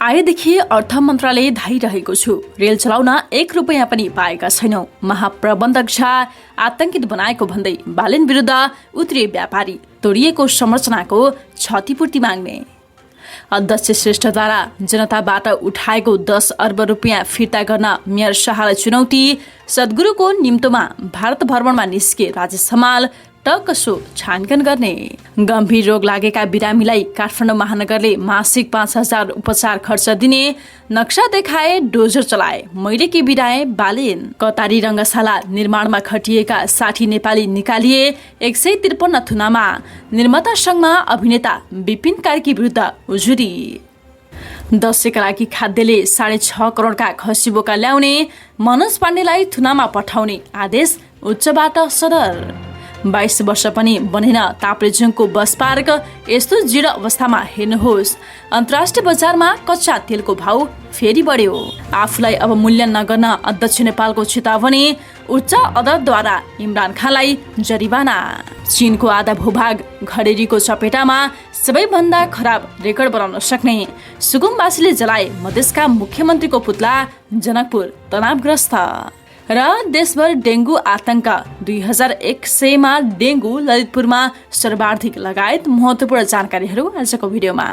आएदेखि अर्थ मन्त्रालय धाइरहेको छु। रेल चलाउन 1 रुपैयाँ पनि पाएका छैनौं। महाप्रबन्धक झा आतंकित बनाएको भन्दै बालेन विरुद्ध उत्रिए व्यापारी। तोडिएको संरचनाको क्षतिपूर्ति माग्ने। अध्यक्ष श्रेष्ठद्वारा जनताबाट उठाएको 10 अर्ब रुपियाँ फिर्ता गर्न मेयर शाहलाई चुनौती। सद्गुरुको निम्तोमा भारत भ्रमणमा निस्के राजेश हमाल। टकसो छानबिन गर्ने। गम्भीर रोग लागेका बिरामीलाई काठमाडौँ महानगरले मासिक 5,000 उपचार खर्च दिने नक्सा देखाए, डोजर चलाए। मैले के बिराए बालेन। कतारी रङ्गशाला निर्माणमा खटिएका 60 नेपाली निकालिए। 153 थुनामा। निर्माता सङ्घमा अभिनेता विपिन कार्की विरुद्ध उजुरी। दशैंका लागि खाद्यले 6.5 करोडका खसी बोका ल्याउने। मनोज पाण्डेलाई थुनामा पठाउने आदेश उच्चबाट सदर। 22 वर्ष पनि बनेन ताप्लेजुङको बस पार्क। यस्तो जीर्ण अवस्थामा हेर्नुहोस्। अन्तर्राष्ट्रिय बजारमा कच्चा तेलको भाउ फेरि बढ्यो। आफूलाई अब मूल्य नगर्न अध्यक्ष नेपालको चेतावनी। उच्च अदालतद्वारा इमरान खानलाई जरिवाना। चीनको आधा भूभाग घडेरीको चपेटामा। सबैभन्दा खराब रेकर्ड बनाउन सक्ने। सुगुमवासीले जलाए मधेसका मुख्यमन्त्रीको पुतला। जनकपुर तनावग्रस्त। र देशभर डेङ्गु आतंक। 2100 मा डेङ्गु, ललितपुरमा सर्वाधिक लगायत महत्त्वपूर्ण जानकारीहरू आजको भिडियोमा।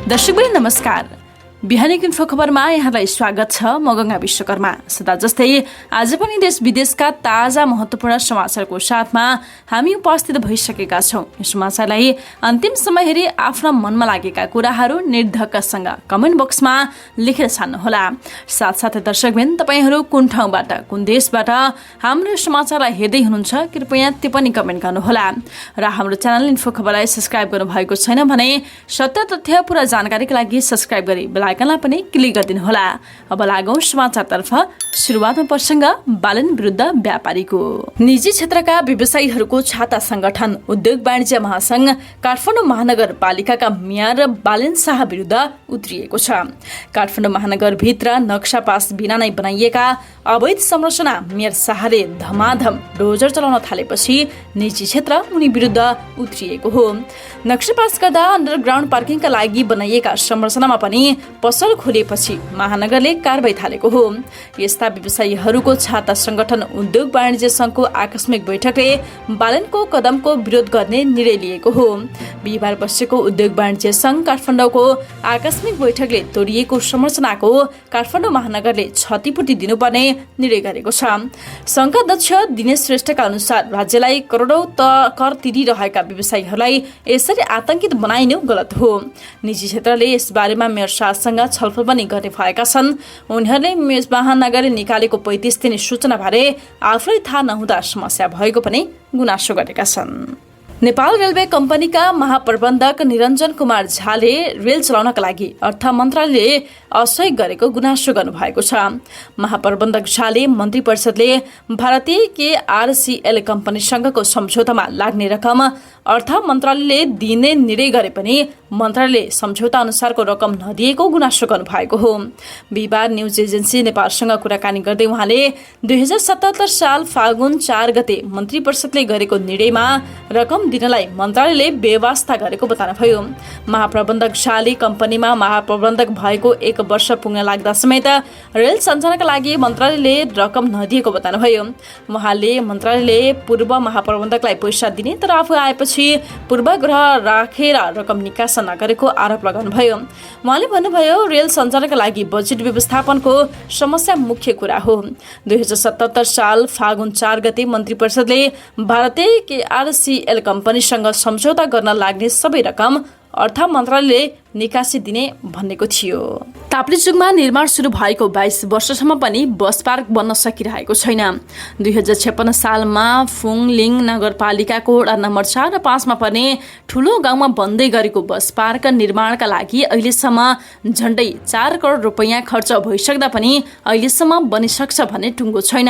दर्शकवृन्द नमस्कार। बिहानीको इन्फो खबरमा यहाँलाई स्वागत छ। म गंगा विश्वकर्मा। सदा जस्तै आज पनि देश विदेशका ताजा महत्त्वपूर्ण समाचारको साथमा हामी उपस्थित भइसकेका छौं। यो समाचारलाई अन्तिम समय हेरी आफ्ना मनमा लागेका कुराहरू निर्धक्कसँग कमेन्ट बक्समा लेखेर छाड्नुहोला। साथसाथै दर्शकवृन्द तपाईहरू कुन ठाउँबाट, कुन देशबाट हाम्रो समाचारलाई हेर्दै हुनुहुन्छ कृपया त्यो पनि कमेन्ट गर्नुहोला। र हाम्रो च्यानल इन्फो खबरलाई सब्स्क्राइब गर्नुभएको छैन भने सत्य तथ्य पूरा जानकारीका लागि सब्स्क्राइब गरी आइकनलाई पनि क्लिक गरिदिनु होला। अब लागौं समाचारतर्फ। सुरुवातमा प्रसङ्ग बालेन विरुद्ध व्यापारीको। निजी क्षेत्रका व्यवसायीहरूको छाता संगठन उद्योग वाणिज्य महासंघ काठमाडौँ महानगरपालिकाका मेयर बालेन शाह विरुद्ध उत्रिएको छ। काठमाडौँ महानगरभित्र नक्सा पास बिना नै बनाइएका अवैध संरचना मेयर शाहले धमाधम डोजर चलाउन थालेपछि निजी क्षेत्र उनी विरुद्ध उत्रिएको हो। नक्सा पास गर्दा अन्डरग्राउन्ड पार्किङका लागि बनाइएका संरचनामा पनि पसल खोलेपछि महानगरले कारबाही थालेको हो। यस्ता व्यवसायीहरूको छाता संगठन उद्योग वाणिज्य संघको आकस्मिक बैठकले बालेनको कदमको विरोध गर्ने निर्णय लिएको हो। बिहिबार बसेको उद्योग वाणिज्य संघ काठमाडौँको आकस्मिक बैठकले तोडिएको संरचनाको काठमाडौँ महानगरले क्षतिपूर्ति दिनुपर्ने निर्णय गरेको छ। संघका अध्यक्ष दिनेश श्रेष्ठका अनुसार राज्यलाई करोडौं कर तिरिरहेका व्यवसायीहरूलाई यसरी आतंकित बनाइनु गलत हो। निजी क्षेत्रले यस बारेमा मेयर शाहसँग छलफल पनि गर्ने भएका छन्। उनीहरूले महानगरले निकालेको 35 दिने सूचनाबारे आफूलाई थाहा नहुँदा समस्या भएको पनि गुनासो गरेका छन्। नेपाल रेलवे कम्पनीका महाप्रबन्धक निरञ्जन कुमार झाले रेल चलाउनका लागि अर्थ मन्त्रालयले असहयोग गरेको गुनासो गर्नुभएको छ। महाप्रबन्धक झाले मन्त्री परिषदले भारतीय KRCL कम्पनीसँगको सम्झौतामा लाग्ने रकम अर्थ मन्त्रालयले दिने निर्णय गरे पनि मन्त्रालयले सम्झौता अनुसारको रकम नदिएको गुनासो गर्नुभएको हो। बिहिबार न्युज एजेन्सी नेपालसँग कुराकानी गर्दै उहाँले 2077 साल फागुन 4 गते मन्त्री परिषदले गरेको निर्णयमा रकम दिनलाई मन्त्रालयले व्यवस्था गरेको बताउनुभयो। महाप्रबन्धक शाहले कम्पनीमा महाप्रबन्धक भएको 1 वर्ष पुग्न लाग्दा समेत रेल सञ्चालनका लागि मन्त्रालयले रकम नदिएको बताउनुभयो। उहाँले मन्त्रालयले पूर्व महाप्रबन्धकलाई पैसा दिने तर आफू आएपछि पूर्वाग्रह राखेर रकम निकास नगरेको आरोप लगाउनुभयो। उहाँले भन्नुभयो रेल सञ्चालनका लागि बजेट व्यवस्थापनको समस्या मुख्य कुरा हो। 2077 साल फागुन 4 गते मन्त्री परिषदले भारतीय KRCL कम्पनीसँग सम्झौता गर्न लाग्ने सबै रकम अर्थ मन्त्रालयले निकासी दिने भनेको थियो। ताप्लेजुङमा निर्माण सुरु भएको 22 वर्षसम्म पनि बस पार्क बन्न सकिरहेको छैन। 2056 सालमा फुङलिङ नगरपालिकाको वडा नम्बर 4 र 5 मा पर्ने ठूलो गाउँमा बन्दै गरेको बस पार्क निर्माणका लागि अहिलेसम्म झण्डै 4 करोड रुपैयाँ खर्च भइसक्दा पनि अहिलेसम्म बनिसक्छ भन्ने टुङ्गो छैन।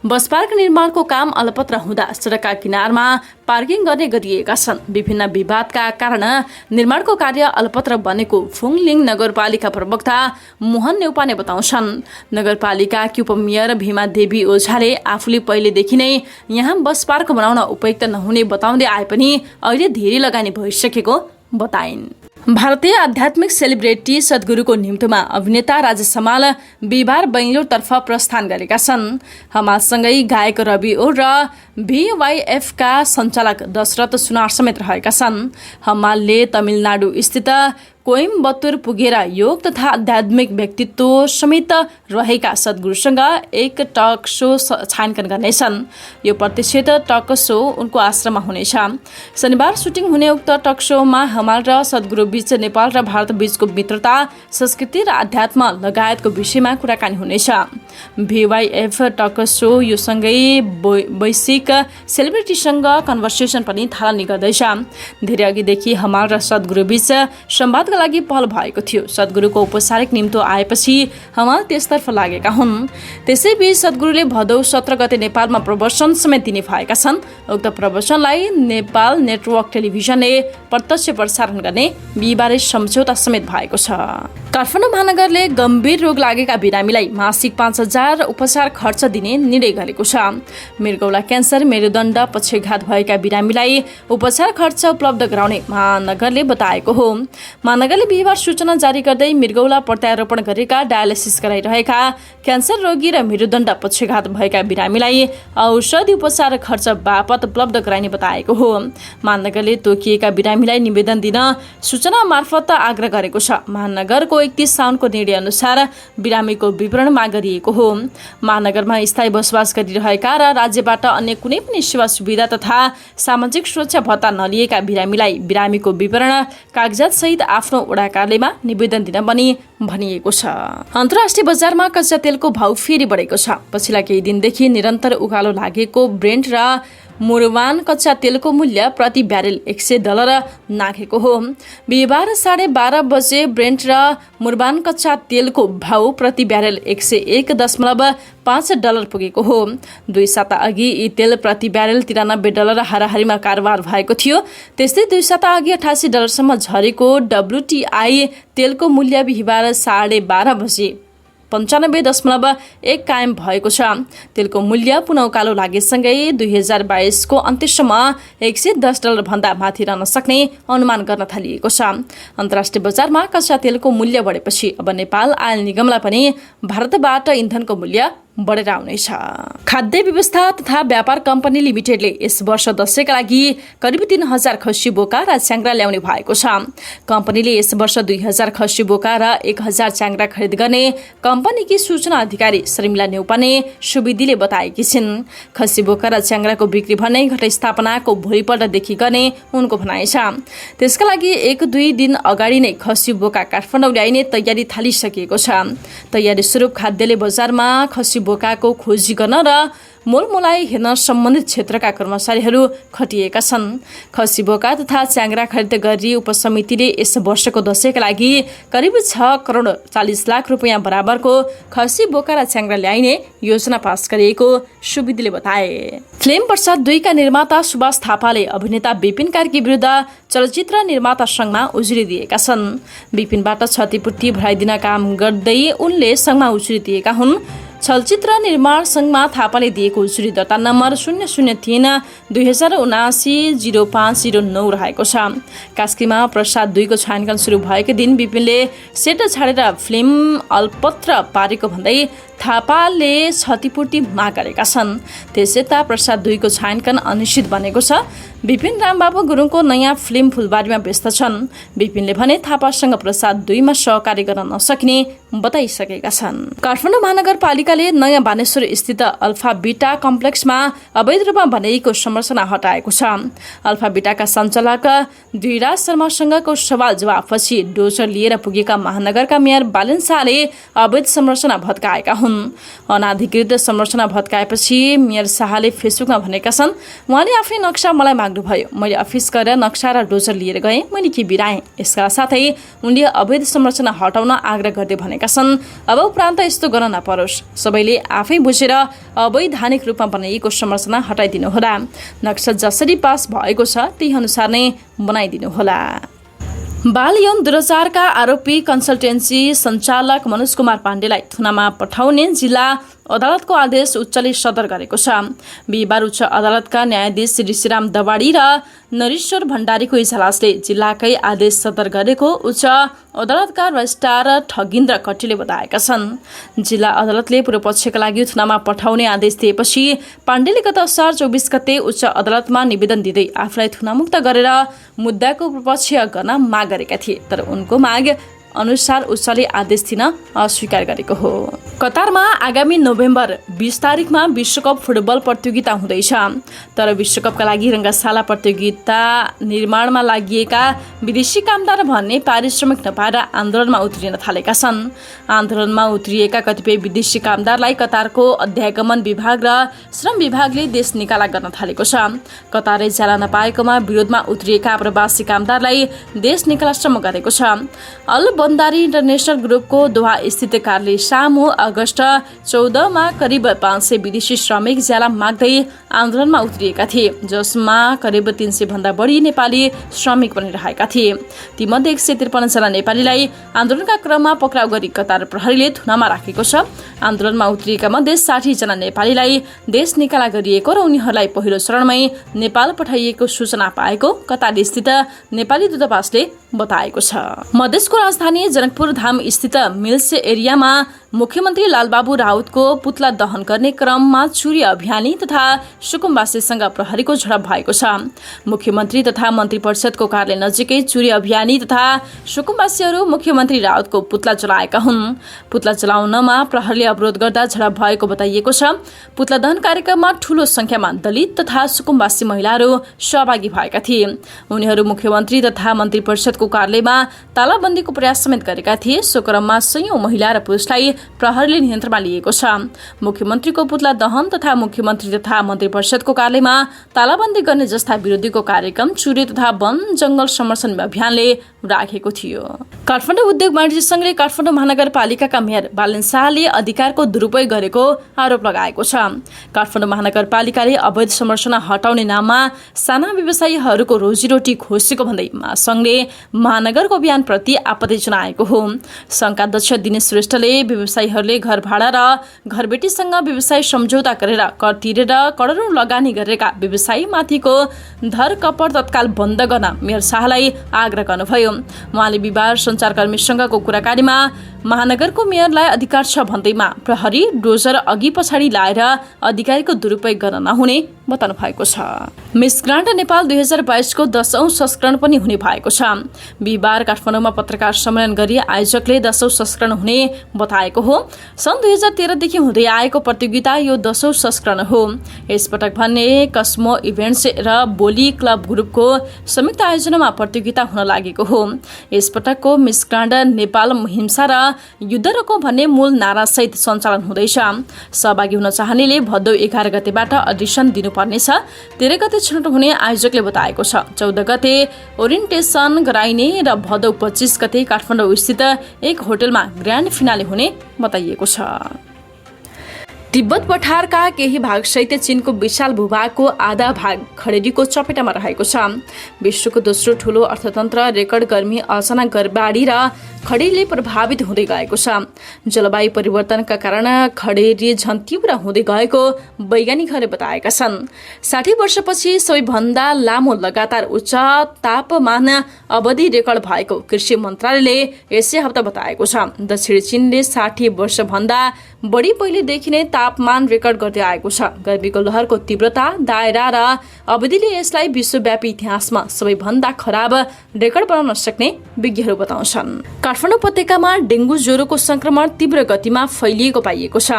बस पार्क निर्माणको काम अलपत्र हुँदा सडकका किनारमा पार्किङ गर्ने गरिएका छन्। विभिन्न विवादका कारण निर्माणको कार्य अलपत्र बनेको फुङलिङ नगरपालिका प्रवक्ता मोहन नेउपाने बताउँछन्। नगरपालिकाकी उपमेयर भीमा देवी ओझाले आफूले पहिलेदेखि नै यहाँ बस पार्क बनाउन उपयुक्त नहुने बताउँदै आए पनि अहिले धेरै लगानी भइसकेको बताइन्। भारतीय आध्यात्मिक सेलिब्रेटी सद्गुरुको निम्तोमा अभिनेता राजेश हमाल बिहिबार बेङ्गलोरतर्फ प्रस्थान गरेका छन्। हमालसँगै गायक रवि ओर र VYF का सञ्चालक दशरथ सुनार समेत रहेका छन्। हमालले तमिलनाडु स्थित कोइम्बतुर पुगेर योग तथा आध्यात्मिक व्यक्तित्व समेत रहेका सद्गुरुसँग एक टक सो छायाङ्कन गर्नेछन्। यो प्रतिष्ठित टक सो उनको आश्रममा हुनेछ। शनिबार सुटिङ हुने उक्त टक सोमा हमाल र सद्गुरु बीच नेपाल र भारत बीचको मित्रता, संस्कृति र आध्यात्म लगायतको विषयमा कुराकानी हुनेछ। VYF टक सो यो सँगै वैश्विक सेलिब्रिटीसँग कन्भर्सेसन पनि थालनी गर्दैछ। धेरै अघिदेखि हमाल र सद्गुरु बीच संवादका लागि पहल भएको थियो। सद्गुरुको औपचारिक निम्तो आएपछि हमाल त्यसतर्फ लागेका हुन्। त्यसैबीच सद्गुरुले भदौ 17 गते नेपालमा प्रवचन समेत दिने भएका छन्। उक्त प्रवचनलाई नेपाल नेटवर्क टेलिभिजनले प्रत्यक्ष प्रसारण गर्ने बिहिबारे सम्झौता समेत भएको छ। काठमाडौँ महानगरले गम्भीर रोग लागेका बिरामीलाई मासिक 5,000 उपचार खर्च दिने निर्णय गरेको छ। मृगौला क्यान्सर, मेरुदण्ड पक्षघात भएका बिरामीलाई उपचार खर्च उपलब्ध गराउने महानगरले बताएको हो। महानगरले बिहिबार सूचना जारी गर्दै मृगौला प्रत्यारोपण गरेका, डायलिसिस गराइरहेका क्यान्सर रोगी र मेरुदण्ड पक्षघात भएका बिरामीलाई औषधि उपचार खर्च बापत उपलब्ध गराइने बताएको हो। महानगरले तोकिएका बिरामीलाई निवेदन दिन सूचना मार्फत आग्रह गरेको छ। महानगरको 31 साउनको निर्णय अनुसार बिरामीको विवरण माग गरिएको हो। महानगरमा स्थायी बसोबास गरिरहेका र राज्यबाट अन्य कुनै पनि सेवा सुविधा तथा सामाजिक सुरक्षा भत्ता नलिएका बिरामीलाई बिरामीको विवरण कागजात सहित आफ्नो वडा कार्यालयमा निवेदन दिन पनि भनिएको छ। अन्तर्राष्ट्रिय बजारमा कच्चा तेलको भाउ फेरि बढेको छ। पछिल्ला केही दिनदेखि निरन्तर उकालो लागेको ब्रेन्ट र मुर्वान कच्चा तेलको मूल्य प्रति ब्यारेल $100 नाघेको हो। बिहिबार 12:30 बजे ब्रेन्ट र मुर्वान कच्चा तेलको भाउ प्रति ब्यारेल $101.5 पुगेको हो। 2 साता अघि यी तेल प्रति ब्यारेल $93 हाराहारीमा कारोबार भएको थियो। त्यस्तै 2 साता अघि $88 सम्म झरेको WTI तेलको मूल्य बिहिबार 12:30 बजे 95.1 कायम भएको छ। तेलको मूल्य पुनः उकालो लागेसँगै 2022 को अन्त्यसम्म $110 भन्दा माथि रहन सक्ने अनुमान गर्न थालिएको छ। अन्तर्राष्ट्रिय बजारमा कच्चा तेलको मूल्य बढेपछि अब नेपाल आयल निगमलाई पनि भारतबाट इन्धनको मूल्य बढेर आउनेछ। खाद्य व्यवस्था तथा व्यापार कम्पनी लिमिटेडले यस वर्ष दशैंका लागि करिब 3,000 खसी बोका र च्याङ्ग्रा ल्याउने भएको छ। कम्पनीले यस वर्ष 2,000 खसी बोका र 1,000 च्याङ्ग्रा खरिद गर्ने कम्पनीकी सूचना अधिकारी शर्मिला नेउपाने सुविधिले बताएकी छिन्। खसी बोका र च्याङ्ग्राको बिक्री भने घटस्थापनाको भोलिपल्टदेखि गर्ने उनको भनाइ छ। त्यसका लागि 1-2 दिन अगाडि नै खसी बोका काठमाडौँ ल्याइने तयारी थालिसकिएको छ। तयारी स्वरूप खाद्यले बजारमा खसी बोकाको खोजी गर्न र मोलमोलाई हेर्न सम्बन्धित क्षेत्रका कर्मचारीहरू खटिएका छन्। खसी बोका तथा च्याङ्ग्रा खरिद गरी उपसमितिले यस वर्षको दशैंका लागि करिब 6 करोड 40 लाख रुपियाँ बराबरको खसी बोका र च्याङ्ग्रा ल्याइने योजना पास गरिएको सुविधिले बताए। फिल्म प्रसाद 2 का निर्माता सुभाष थापाले अभिनेता विपिन कार्की विरुद्ध चलचित्र निर्माता संघमा उजुरी दिएका छन्। विपिनबाट क्षतिपूर्ति भराइदिन काम गर्दै उनले संघमा उजुरी दिएका हुन्। चलचित्र निर्माण संघमा थापाले दिएको उजुरी दर्ता नम्बर 003/2079-0509 रहेको छ। कास्कीमा प्रसाद 2 को छायाङ्कन सुरु भएको दिन विपिनले सेट छाडेर फिल्म अलपत्र पारेको भन्दै थापाले क्षतिपूर्ति माग गरेका छन्। त्यसयता प्रसाद 2 को छायाङ्कन अनिश्चित बनेको छ। विपिन रामबाबु गुरुङको नयाँ फिल्म फुलबारीमा व्यस्त छन्। विपिनले भने थापासँग प्रसाद 2 मा सहकार्य गर्न नसकिने बताइसकेका छन्। काठमाडौँ महानगरपालिकाले नयाँ बानेश्वर स्थित अल्फा बिटा कम्प्लेक्समा अवैध रूपमा बनाइएको संरचना हटाएको छ। अल्फा बिटाका सञ्चालक द्विराज शर्मासँगको सवाल जवाफपछि डोजर लिएर पुगेका महानगरका मेयर बालेन शाहले अवैध संरचना भत्काएका हुन्। अनाधिकृत संरचना भत्काएपछि मेयर शाहले फेसबुकमा भनेका छन्, उहाँले आफ्नै नक्सा मलाई माग्नुभयो, मैले अफिस गएर नक्सा र डोजर लिएर गएँ, मैले के बिराएँ। यसका साथै उनले अवैध संरचना हटाउन आग्रह गर्दै भनेका छन्, अब उपरान्त यस्तो गर्न नपरोस्, सबैले आफै बुझेर अवैधानिक रूपमा बनाइएको संरचना हटाइदिनुहोला। नक्सा जसरी पास भएको छ त्यही अनुसार नै बनाइदिनुहोला। बाल यौन दुराचारका आरोपी कन्सल्टेन्सी सञ्चालक मनोज कुमार पाण्डेलाई थुनामा पठाउने जिल्ला अदालतको आदेश उच्चले सदर गरेको छ। बिहिबार उच्च अदालतका न्यायाधीश श्री श्रीराम दवाडी र नरेश्वर भण्डारीको इजलासले जिल्लाकै आदेश सदर गरेको उच्च अदालतका रजिस्ट्रार ठगिन्द्र कट्टीले बताएका छन्। जिल्ला अदालतले पूर्व पक्षका लागि थुनामा पठाउने आदेश दिएपछि पाण्डेले गत असार 24 गते उच्च अदालतमा निवेदन दिँदै आफूलाई थुनामुक्त गरेर मुद्दाको पूर्वपक्ष गर्न माग गरेका थिए, तर उनको माग अनुसार उच्चले आदेश दिन अस्वीकार गरेको हो। कतारमा आगामी नोभेम्बर 20 तारिकमा विश्वकप फुटबल प्रतियोगिता हुँदैछ, तर विश्वकपका लागि रङ्गशाला प्रतियोगिता निर्माणमा लागिएका विदेशी कामदार भन्ने पारिश्रमिक नपाएर आन्दोलनमा उत्रिन थालेका छन्। आन्दोलनमा उत्रिएका कतिपय विदेशी कामदारलाई कतारको अध्यागमन विभाग र श्रम विभागले देश निकाला गर्न थालेको छ। कतारले ज्याला नपाएकोमा विरोधमा उत्रिएका प्रवासी कामदारलाई देश निकालासम्म गरेको छ। बन्दारी इन्टरनेशनल ग्रुपको दोहा स्थित कार्यालय सामु अगस्त 14 मा करिब 500 विदेशी श्रमिक ज्याला माग्दै आन्दोलनमा उत्रिएका थिए, जसमा करिब 300 भन्दा बढी नेपाली श्रमिक पनि रहेका थिए। तीमध्ये 153 जना नेपालीलाई आन्दोलनका क्रममा पक्राउ गरी कतार प्रहरीले थुनामा राखेको छ। आन्दोलनमा उत्रिएका मध्ये 60 जना नेपालीलाई देश निकाला गरिएको र उनीहरूलाई पहिलो चरणमै नेपाल पठाइएको सूचना पाएको कतार स्थित नेपाली दूतावासले बताएको छ। मधेसको राजधानी जनकपुर धाम स्थित मिल्स एरियामा मुख्यमन्त्री लालबाबु राउतको पुतला दहन गर्ने क्रममा चुरी अभियानी तथा सुकुम्बासीसँग प्रहरीको झडप भएको छ। मुख्यमन्त्री तथा मन्त्री परिषदको कार्यालय नजिकै चुरी अभियानी तथा सुकुम्बासीहरू मुख्यमन्त्री राउतको पुतला जलाएका हुन्। पुतला जलाउनमा प्रहरीले अवरोध गर्दा झडप भएको बताइएको छ। पुतला दहन कार्यक्रममा ठूलो संख्यामा दलित तथा सुकुम्बासी महिलाहरू सहभागी भएका थिए। उनीहरू मुख्यमन्त्री तथा मन्त्री परिषदको कार्यालयमा तालाबन्दीको प्रयास समेत गरेका थिए। सो क्रममा सयौं महिला र पुरुषलाई प्रहरीले नियन्त्रणमा लिएको छ। मुख्यमन्त्रीको पुतला दहन तथा मुख्यमन्त्री तथा मन्त्री परिषदको कार्यालयमा तालाबन्दी गर्ने जस्ता विरोधीको कार्यक्रम चुरे तथा वन जंगल संरक्षण अभियानले राखेको थियो। काठमाडौँ उद्योग वाणिज्य संघले काठमाडौँ महानगरपालिकाका मेयर बालेन शाहले अधिकारको दुरुपयोग गरेको आरोप लगाएको छ। काठमाडौँ महानगरपालिकाले अवैध संरचना हटाउने नाममा साना व्यवसायीहरूको रोजीरोटी खोसेको भन्दै महासंघले महानगरको अभियानप्रति आपत्ति जनाएको हो। संघका अध्यक्ष दिनेश श्रेष्ठले व्यवसायीहरूले घर भाडा र घरबेटीसँग व्यवसाय सम्झौता गरेर कर तिरेर करोडौं लगानी गरेका व्यवसायीमाथिको धरकपड तत्काल बन्द गर्न मेयर शाहलाई आग्रह गर्नुभयो। उहाँले बिहिबार सञ्चारकर्मीसँगको कुराकानीमा महानगरको मेयरलाई अधिकार छ भन्दैमा प्रहरी डोजर अघि पछाडि लाएर अधिकारीको दुरुपयोग गर्न नहुने बताउनु भएको छ। मिस ग्रान्ड नेपाल 2022 को 10औं संस्करण पनि हुने भएको छ। बिहिबार काठमाडौँमा पत्रकार सम्मेलन गरी आयोजकले 10औं संस्करण हुने बताएको हो। सन् 2013 देखि हुँदै आएको प्रतियोगिता यो 10औं संस्करण हो। यसपटक भने कस्मो इभेन्ट्स र बोली क्लब ग्रुपको संयुक्त आयोजनामा प्रतियोगिता हुन लागेको हो। यसपटकको मिस ग्रान्ड नेपाल हिंसा र युद्ध रोकौं भन्ने मूल नारासहित सञ्चालन हुँदैछ। सहभागी हुन चाहनेले भदौ 11 गतेबाट अडिसन दिनुपर्नेछ। 13 गते छनौट हुने आयोजकले बताएको छ। 14 गते ओरिएन्टेसन गराइने र भदौ 25 गते काठमाडौँ स्थित एक होटलमा ग्रान्ड फिनाले हुने बताइएको छ। तिब्बत पठारका केही भागसहित चीनको विशाल भूभागको आधा भाग खडेरीको चपेटामा रहेको छ। विश्वको दोस्रो ठूलो अर्थतन्त्र रेकर्ड गर्मी, अचानक गर्बाडी र खडेरीले प्रभावित हुँदै गएको छ। जलवायु परिवर्तनका कारण खडेरी झन तीव्र हुँदै गएको वैज्ञानिकहरूले बताएका छन्। 60 वर्षपछि सबैभन्दा लामो लगातार उच्च तापमान अवधि रेकर्ड भएको कृषि मन्त्रालयले यसै हप्ता बताएको छ। दक्षिणी चीनले 60 वर्षभन्दा बढी पहिलेदेखि नै तापमान रेकर्ड गर्दै आएको छ। गर्मीको लहरको तीव्रता, दायरा र अवधिले यसलाई विश्वव्यापी इतिहासमा सबैभन्दा खराब रेकर्ड बनाउन सक्ने विज्ञहरू बताउँछन्। काठमाडौँ उपत्यकामा डेङ्गु ज्वरोको संक्रमण तीव्र गतिमा फैलिएको पाइएको छ।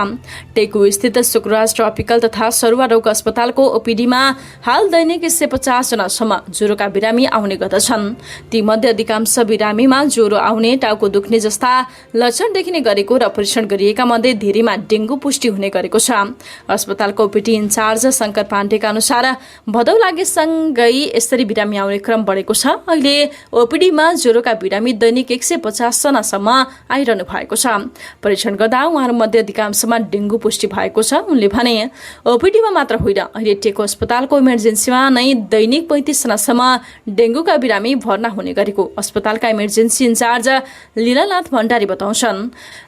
टेकु स्थित शुक्रराज ट्रपिकल तथा सरुवा रोग अस्पतालको ओपीडीमा हाल दैनिक 150 जनासम्म ज्वरोका बिरामी आउने गर्दछन्। तीमध्ये अधिकांश बिरामीमा ज्वरो आउने, टाउको दुख्ने जस्ता लक्षण देखिने गरेको र परीक्षण गरिएका मध्ये धेरैमा डेङ्गु पुष्टि हुने गरेको छ। अस्पतालको ओपीडी इन्चार्ज शंकर पाण्डेका अनुसार भदौ लागेसँगै यसरी बिरामी आउने क्रम बढेको छ। अहिले ओपीडीमा ज्वरोका बिरामी दैनिक 150 जनासम्म आइरहनु भएको छ। परीक्षण गर्दा उहाँहरूमध्ये अधिकांशमा डेङ्गु पुष्टि भएको छ। उनले भने ओपीडीमा मात्र होइन, अहिले टेकु अस्पतालको इमर्जेन्सीमा नै दैनिक 35 जनासम्म डेङ्गुका बिरामी भर्ना हुने गरेको अस्पतालका इमर्जेन्सी इन्चार्ज लीलानाथ भण्डारी बताउँछन्।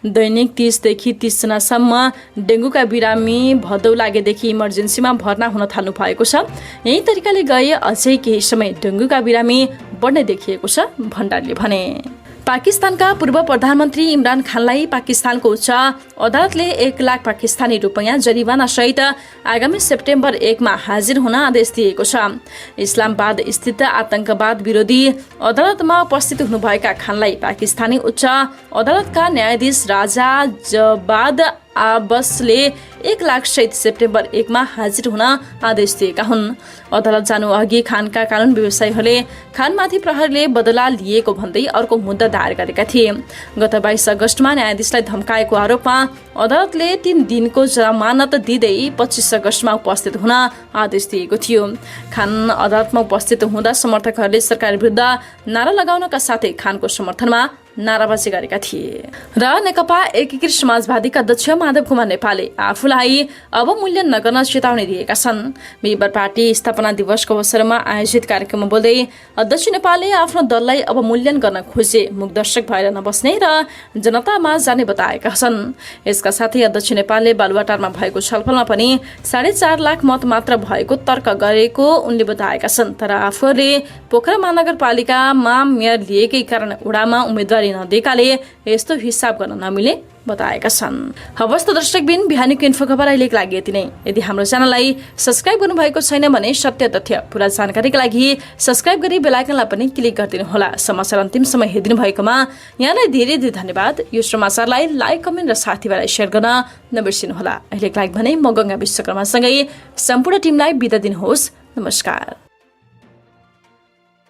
दैनिक 30 देखि 30 जनासम्म डेङ्गुका डेङ्गुका बिरामी भदौ लागेदेखि इमर्जेन्सीमा भर्ना हुन थाल्नु भएको छ। यही तरिकाले गए अझै केही समय डेङ्गुका बिरामी बढ्ने देखिएको छ, भण्डारीले भने। पाकिस्तानका पूर्व प्रधानमन्त्री इमरान खानलाई पाकिस्तानको उच्च अदालतले 1 लाख पाकिस्तानी रुपैयाँ जरिवाना सहित आगामी सेप्टेम्बर 1 मा हाजिर हुन आदेश दिएको छ। इस्लामाबाद स्थित आतंकवाद विरोधी अदालतमा उपस्थित हुनुभएका खानलाई पाकिस्तानी उच्च अदालतका न्यायाधीश राजा जवाद आबसले 1 लाख सहित सेप्टेम्बर 1 मा हाजिर हुन आदेश दिएका हुन्। अदालत जानु अघि खानका कानुन व्यवसायीहरूले खानमाथि प्रहरीले बदला लिएको भन्दै अर्को मुद्दा दायर गरेका थिए। गत 22 अगस्तमा न्यायाधीशलाई धम्काएको आरोपमा अदालतले 3 दिनको जमानत दिँदै 25 अगस्तमा उपस्थित हुन आदेश दिएको थियो। खान अदालतमा उपस्थित हुँदा समर्थकहरूले सरकार विरुद्ध नारा लगाउनका साथै खानको समर्थनमा नाराबाजी गरेका थिए। र नेकपा एकीकृत समाजवादीका अध्यक्ष माधव कुमार नेपालले आफूलाई अवमूल्यन नगर्न चेतावनी दिएका छन्। बिहिबार पार्टी स्थापना दिवसको अवसरमा आयोजित कार्यक्रममा बोल्दै अध्यक्ष नेपालले आफ्नो दललाई अवमूल्यन गर्न खोजे मुखदर्शक भएर नबस्ने र जनतामा जाने बताएका छन्। यसका साथै अध्यक्ष नेपालले बालुवाटारमा भएको छलफलमा पनि 4.5 लाख मत मात्र भएको तर्क गरेको उनले बताएका छन्। तर आफूहरूले पोखरा महानगरपालिकामा मेयर लिएकै कारण उडामा उम्मेदवार नदिएकाले यस्तो हिसाब गर्न नमिले बताएका छन्। हवस् त दर्शकबिन, बिहानीको इन्फो खबर अहिलेको लागि यति नै। यदि हाम्रो च्यानललाई सब्स्क्राइब गर्नुभएको छैन भने सत्य तथ्य पुरा जानकारीका लागि सब्स्क्राइब गरी बेल आइकनलाई पनि क्लिक गरिदिनु होला। समाचार अन्तिमसम्म हेरिदिनु भएकोमा यहाँलाई धेरै धेरै धन्यवाद। यो समाचारलाई लाइक, कमेन्ट र साथीभाइलाई सेयर गर्न नबिर्सिनु होला। अहिलेको लागि भने म गंगा विश्वकर्मासँगै सम्पूर्ण टिमलाई बिदा दिनुहोस्। नमस्कार।